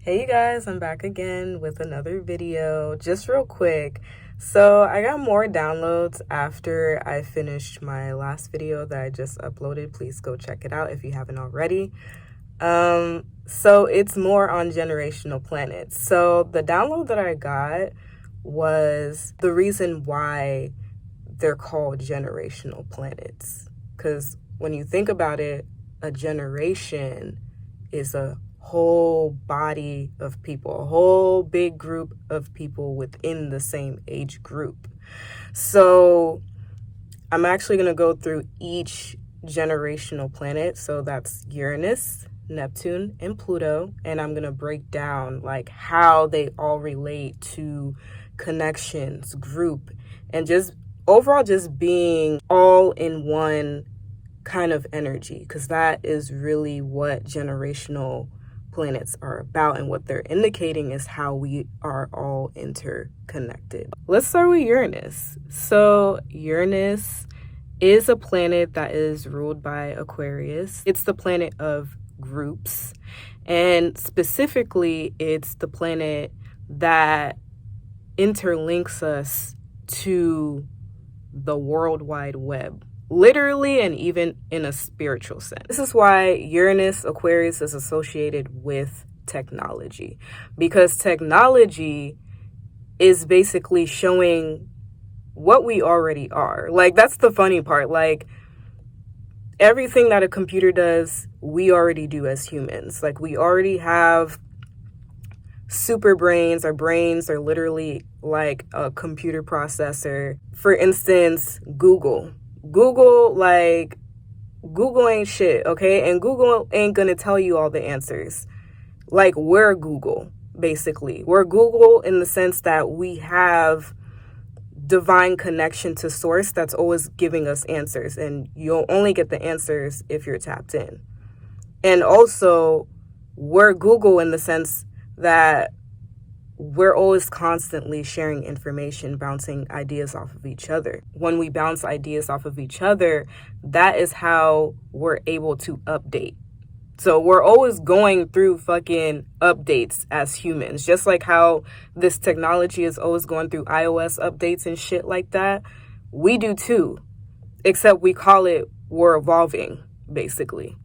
Hey you guys, I'm back again with another video. Just real quick. So I got more downloads after I finished my last video that I just uploaded. Please go check it out if you haven't already. So it's more on generational planets. So the download that I got was the reason why they're called generational planets. Because when you think about it, a generation is a whole body of people, a whole big group of people within the same age group. So I'm actually going to go through each generational planet. So that's Uranus, Neptune, and Pluto. And I'm going to break down like how they all relate to connections, group, and just overall just being all in one kind of energy, because that is really what generational planets are about, and what they're indicating is how we are all interconnected. Let's start with Uranus. So Uranus is a planet that is ruled by Aquarius. It's the planet of groups, and specifically it's the planet that interlinks us to the World Wide Web, literally and even in a spiritual sense. This is why Uranus Aquarius is associated with technology, because technology is basically showing what we already are. Like, that's the funny part. Like, everything that a computer does, we already do as humans. Like, we already have super brains. Our brains are literally like a computer processor. For instance, Google ain't shit, okay? And Google ain't gonna tell you all the answers. Like, we're Google, basically. We're Google in the sense that we have divine connection to source that's always giving us answers, and you'll only get the answers if you're tapped in. And also, we're Google in the sense that we're always constantly sharing information, bouncing ideas off of each other. When we bounce ideas off of each other, that is how we're able to update. So we're always going through fucking updates as humans, just like how this technology is always going through iOS updates and shit like that. We do too, except we call it we're evolving, basically.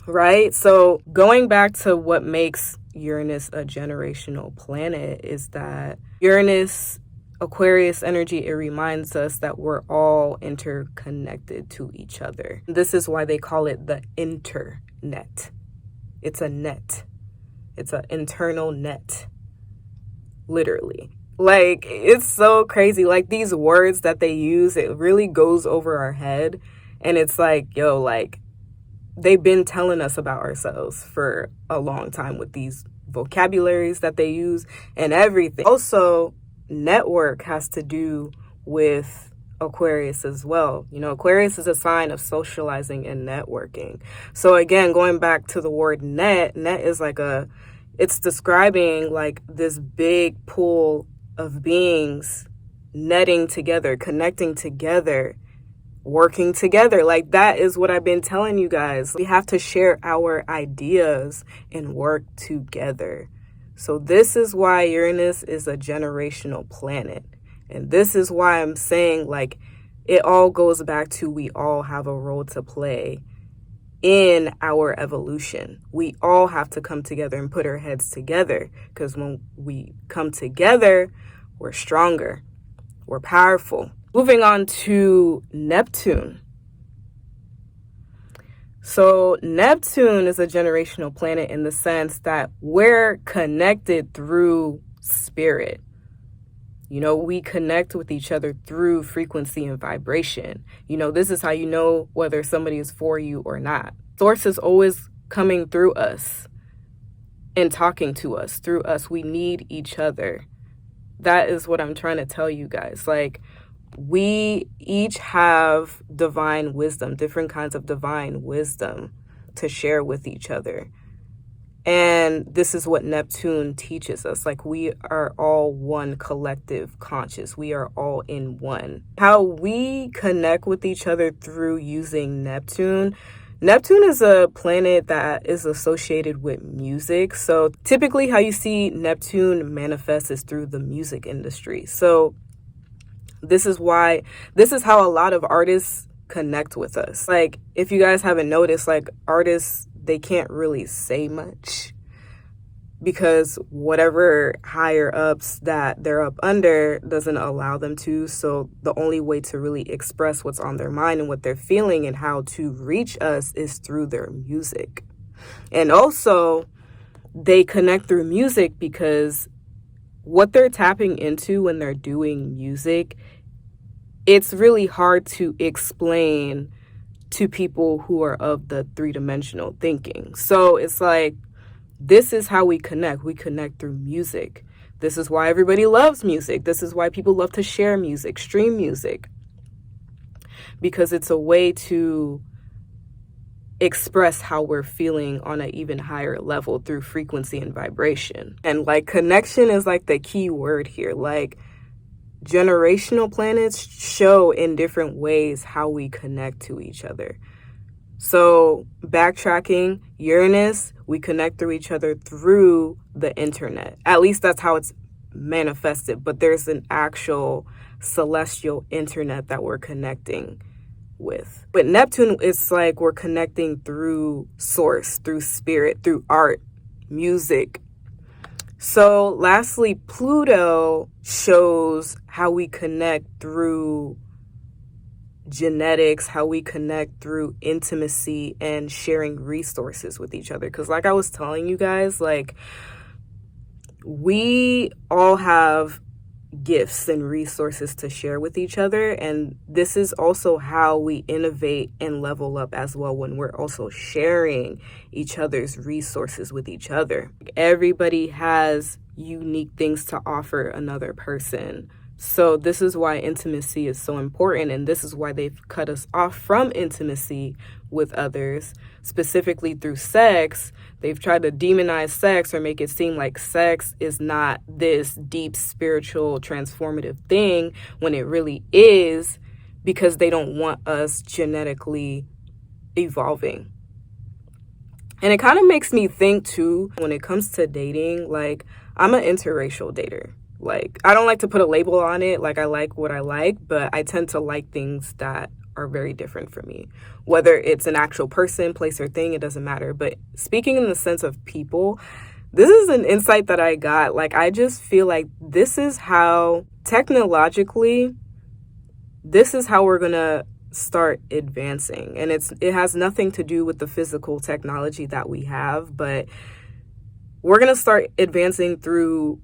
Right? So going back to what makes Uranus a generational planet is that Uranus Aquarius energy, it reminds us that we're all interconnected to each other. This is why they call it the internet. It's a net. It's an internal net. Literally. Like, it's so crazy. Like, these words that they use, it really goes over our head. And it's like, yo, like, they've been telling us about ourselves for a long time with these vocabularies that they use and everything. Also, network has to do with Aquarius as well. You know, Aquarius is a sign of socializing and networking. So again, going back to the word net is like it's describing like this big pool of beings netting together, connecting together, working together. Like, that is what I've been telling you guys. We have to share our ideas and work together. So this is why Uranus is a generational planet. And this is why I'm saying, like, it all goes back to we all have a role to play in our evolution. We all have to come together and put our heads together, because when we come together, we're stronger, we're powerful. Moving on to Neptune. So Neptune is a generational planet in the sense that we're connected through spirit. You know, we connect with each other through frequency and vibration. You know, this is how you know whether somebody is for you or not. Source is always coming through us and talking to us through us. We need each other. That is what I'm trying to tell you guys. Like, we each have divine wisdom, different kinds of divine wisdom to share with each other. And this is what Neptune teaches us. Like, we are all one collective conscious. We are all in one. How we connect with each other through using Neptune Neptune is a planet that is associated with music. So typically how you see Neptune manifest is through the music industry. So this is how a lot of artists connect with us. Like, if you guys haven't noticed, like, artists, they can't really say much because whatever higher ups that they're up under doesn't allow them to. So the only way to really express what's on their mind and what they're feeling and how to reach us is through their music. And also, they connect through music because what they're tapping into when they're doing music, it's really hard to explain to people who are of the three-dimensional thinking. So it's like, this is how we connect. We connect through music. This is why everybody loves music. This is why people love to share music, stream music, because it's a way to express how we're feeling on an even higher level through frequency and vibration. And like, connection is like the key word here. Like, generational planets show in different ways how we connect to each other. So backtracking, Uranus, we connect through each other through the internet. At least that's how it's manifested. But there's an actual celestial internet that we're connecting with. With Neptune, it's like we're connecting through source, through spirit, through art, music. So lastly, Pluto shows how we connect through genetics, how we connect through intimacy and sharing resources with each other. Because like I was telling you guys, like, we all have gifts and resources to share with each other, and this is also how we innovate and level up as well, when we're also sharing each other's resources with each other. Everybody has unique things to offer another person. So this is why intimacy is so important, and this is why they've cut us off from intimacy with others, specifically through sex. They've tried to demonize sex or make it seem like sex is not this deep spiritual transformative thing when it really is, because they don't want us genetically evolving. And it kind of makes me think too, when it comes to dating, like, I'm an interracial dater. Like, I don't like to put a label on it. Like, I like what I like, but I tend to like things that are very different from me. Whether it's an actual person, place, or thing, it doesn't matter. But speaking in the sense of people, this is an insight that I got. Like, I just feel like this is how, technologically, this is how we're going to start advancing. And it has nothing to do with the physical technology that we have, but we're going to start advancing through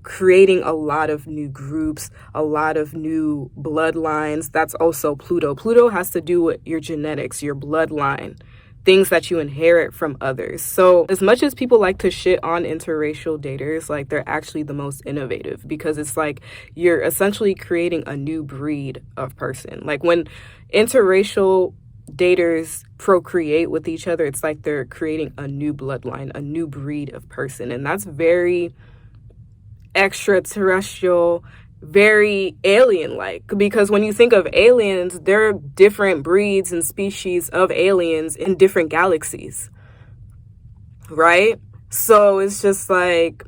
creating a lot of new groups, a lot of new bloodlines. That's also Pluto. Pluto has to do with your genetics, your bloodline, things that you inherit from others. So as much as people like to shit on interracial daters, like, they're actually the most innovative, because it's like you're essentially creating a new breed of person. Like, when interracial daters procreate with each other, it's like they're creating a new bloodline, a new breed of person. And that's very extraterrestrial, very alien-like, because when you think of aliens, there are different breeds and species of aliens in different galaxies, right? So it's just like,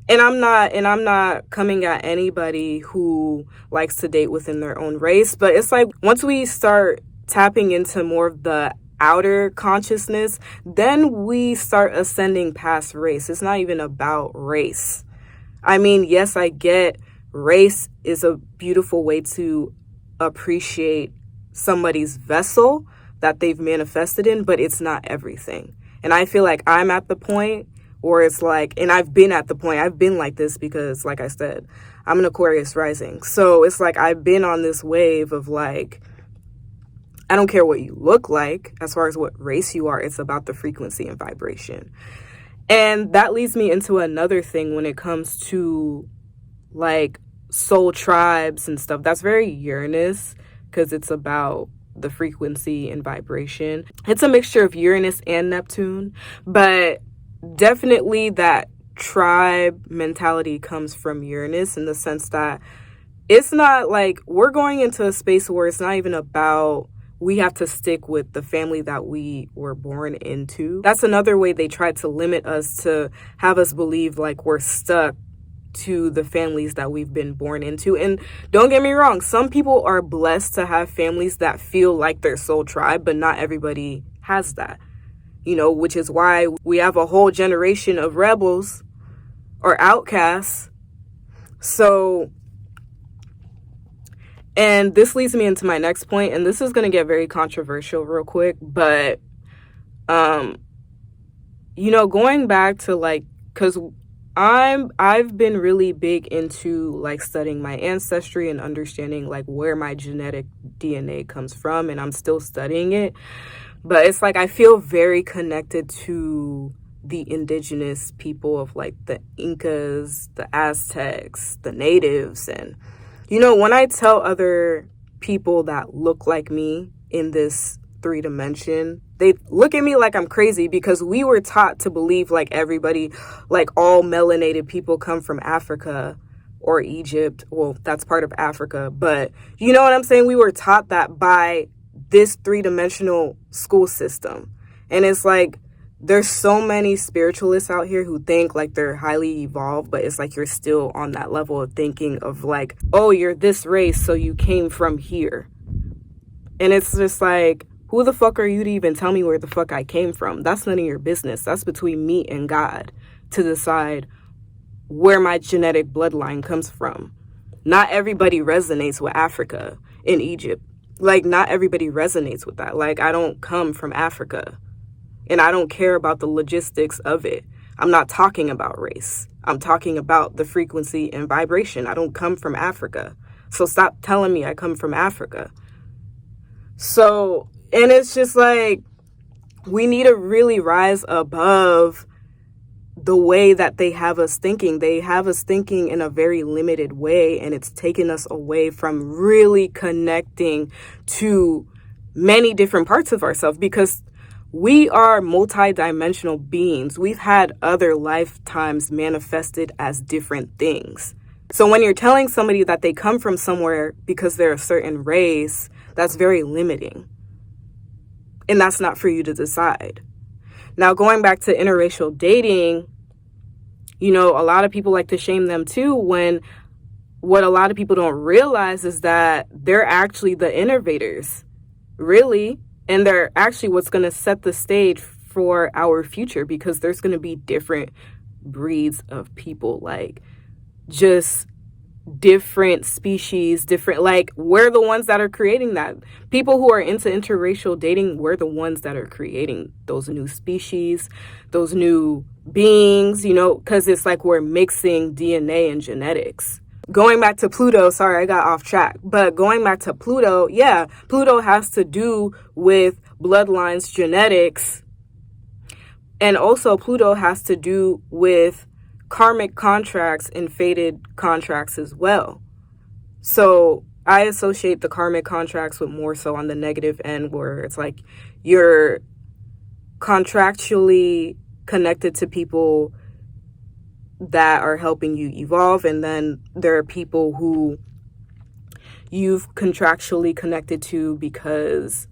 and I'm not coming at anybody who likes to date within their own race, but it's like, once we start tapping into more of the outer consciousness, then we start ascending past race. It's not even about race. I mean, yes, I get race is a beautiful way to appreciate somebody's vessel that they've manifested in, but it's not everything. And I feel like I'm at the point where it's like, and I've been at the point, I've been like this because, like I said, I'm an Aquarius rising. So it's like, I've been on this wave of like, I don't care what you look like as far as what race you are. It's about the frequency and vibration. And that leads me into another thing when it comes to like soul tribes and stuff. That's very Uranus, because it's about the frequency and vibration. It's a mixture of Uranus and Neptune, but definitely that tribe mentality comes from Uranus, in the sense that it's not like we're going into a space where it's not even about we have to stick with the family that we were born into. That's another way they try to limit us, to have us believe like we're stuck to the families that we've been born into. And don't get me wrong, some people are blessed to have families that feel like their soul tribe, but not everybody has that, you know, which is why we have a whole generation of rebels or outcasts. So, and this leads me into my next point, and this is going to get very controversial real quick, but, you know, going back to like, because I've been really big into like studying my ancestry and understanding like where my genetic DNA comes from, and I'm still studying it. But it's like I feel very connected to the indigenous people of like the Incas, the Aztecs, the natives. And, you know, when I tell other people that look like me in this 3 dimension, they look at me like I'm crazy, because we were taught to believe like everybody, like all melanated people come from Africa or Egypt. Well, that's part of Africa, but you know what I'm saying? We were taught that by this 3-dimensional school system. And it's like, there's so many spiritualists out here who think like they're highly evolved, but it's like you're still on that level of thinking of like, oh, you're this race, so you came from here. And it's just like, who the fuck are you to even tell me where the fuck I came from? That's none of your business. That's between me and God to decide where my genetic bloodline comes from. Not everybody resonates with Africa and Egypt. Like, not everybody resonates with that. Like, I don't come from Africa, and I don't care about the logistics of it. I'm not talking about race. I'm talking about the frequency and vibration. I don't come from Africa. So stop telling me I come from Africa. So, and it's just like, we need to really rise above the way that they have us thinking. They have us thinking in a very limited way, and it's taken us away from really connecting to many different parts of ourselves, because we are multi-dimensional beings. We've had other lifetimes manifested as different things. So when you're telling somebody that they come from somewhere because they're a certain race, that's very limiting. And that's not for you to decide. Now, going back to interracial dating, you know, a lot of people like to shame them too, when what a lot of people don't realize is that they're actually the innovators, really. And they're actually what's going to set the stage for our future, because there's going to be different breeds of people, like just different species, different, like we're the ones that are creating that. People who are into interracial dating, we're the ones that are creating those new species, those new beings, you know, because it's like we're mixing DNA and genetics. Going back to Pluto, sorry, I got off track, but going back to Pluto, yeah, Pluto has to do with bloodlines, genetics, and also Pluto has to do with karmic contracts and fated contracts as well. So I associate the karmic contracts with more so on the negative end, where it's like you're contractually connected to people that are helping you evolve, and then there are people who you've contractually connected to because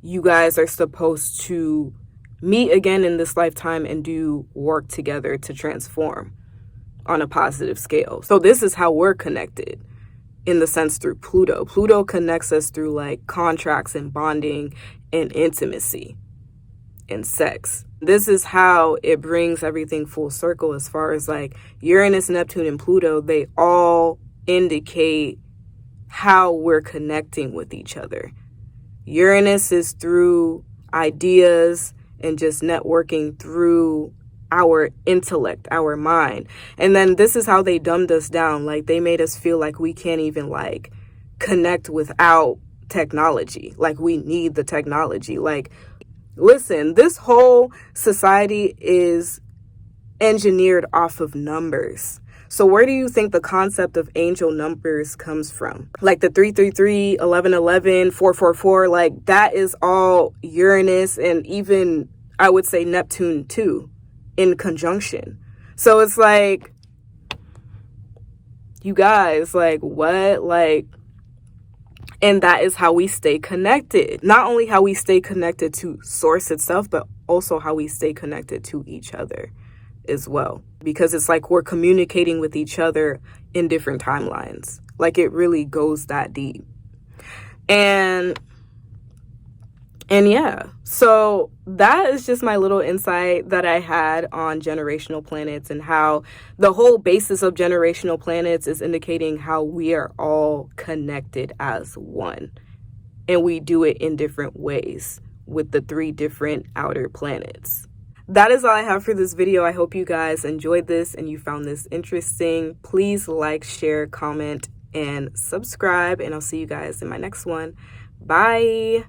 you guys are supposed to meet again in this lifetime and do work together to transform on a positive scale. So this is how we're connected, in the sense through Pluto. Pluto connects us through like contracts and bonding and intimacy and sex. This is how it brings everything full circle, as far as like Uranus, Neptune, and Pluto. They all indicate how we're connecting with each other. Uranus is through ideas and just networking through our intellect, our mind. And then this is how they dumbed us down. Like, they made us feel like we can't even like connect without technology. Like, we need the technology. Like, listen, this whole society is engineered off of numbers. So where do you think the concept of angel numbers comes from? Like the 333, 1111, 444, like that is all Uranus, and even I would say Neptune too, in conjunction. So it's like, you guys, like, what? Like, And that is how we stay connected. Not only how we stay connected to source itself, but also how we stay connected to each other as well. Because it's like we're communicating with each other in different timelines. Like it really goes that deep. And yeah, so that is just my little insight that I had on generational planets and how the whole basis of generational planets is indicating how we are all connected as one. And we do it in different ways with the 3 different outer planets. That is all I have for this video. I hope you guys enjoyed this and you found this interesting. Please like, share, comment, and subscribe. And I'll see you guys in my next one. Bye.